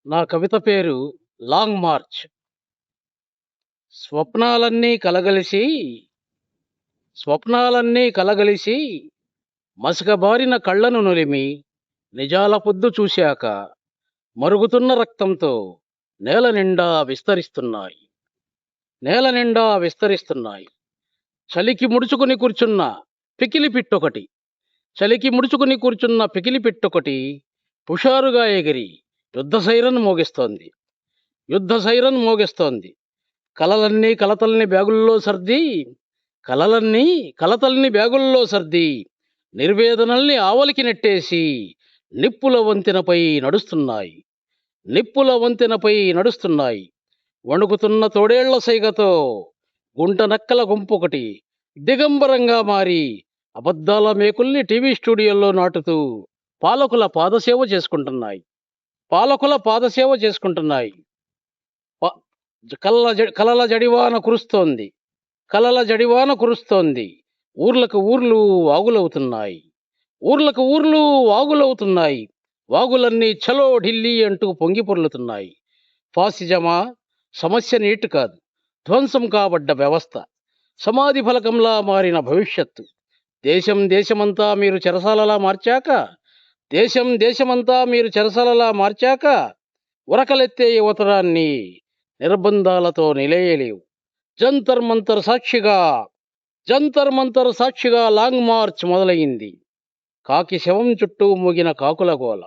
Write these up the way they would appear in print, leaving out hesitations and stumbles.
నా కవిత పేరు 'long March'. స్వప్నాలన్నీ కలగలిసి, స్వప్నాలన్నీ కలగలిసి, మసకబారిన కళ్ళను నులిమి, నిజాల పొద్దు చూశాక, మరుగుతున్న రక్తంతో నేల నిండా విస్తరిస్తున్నాయి. నేల నిండా విస్తరిస్తున్నాయి. చలికి ముడుచుకుని కూర్చున్న పికిలి పిట్టొకటి, చలికి ముడుచుకుని కూర్చున్న పికిలి పిట్టొకటి హుషారుగా ఎగిరి యుద్ధ సైరన్ మోగిస్తోంది. యుద్ధ సైరన్ మోగిస్తోంది. కలలన్నీ కలతల్ని బ్యాగుల్లో సర్ది, కలలన్నీ కలతల్ని బ్యాగుల్లో సర్ది, నిర్వేదనల్ని ఆవలికి నెట్టేసి నిప్పుల వంతెనపై నడుస్తున్నాయి. నిప్పుల వంతెనపై నడుస్తున్నాయి. వణుకుతున్న తోడేళ్ల సైగతో గుంట నక్కల గుంపొకటి దిగంబరంగా మారి అబద్ధాల మేకుల్ని టీవీ స్టూడియోల్లో నాటుతూ పాలకుల పాదసేవ చేసుకుంటున్నాయి. పాలకుల పాదసేవ చేసుకుంటున్నాయి. ప- కలల జడివాన కురుస్తోంది. కలల జడివాన కురుస్తోంది. ఊర్లకు ఊర్లు వాగులవుతున్నాయి. ఊర్లకు ఊర్లు వాగులవుతున్నాయి. వాగులన్నీ చలో ఢిల్లీ అంటూ పొంగి పొర్లుతున్నాయి. ఫాసిజమా? సమస్య నీటి కాదు, ధ్వంసం కాబడ్డ వ్యవస్థ. సమాధి ఫలకంలా మారిన భవిష్యత్తు. దేశం దేశమంతా మీరు చెరసాలలా మార్చాక, దేశం దేశమంతా మీరు చెరసాలలా మార్చాక, ఉరకలెత్తే యువతరాన్ని నిర్బంధాలతో నిలేయలేవు. జంతర్ మంతర్ సాక్షిగా, జంతర్ మంతర్ సాక్షిగా లాంగ్ మార్చ్ మొదలైంది. కాకి శవం చుట్టూ మూగిన కాకుల గోల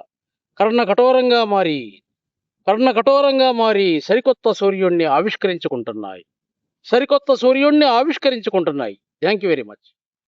కర్ణకఠోరంగా మారి కర్ణకఠోరంగా మారి సరికొత్త సూర్యుణ్ణి ఆవిష్కరించుకుంటున్నాయి. సరికొత్త సూర్యుణ్ణి ఆవిష్కరించుకుంటున్నాయి. Thank you very much.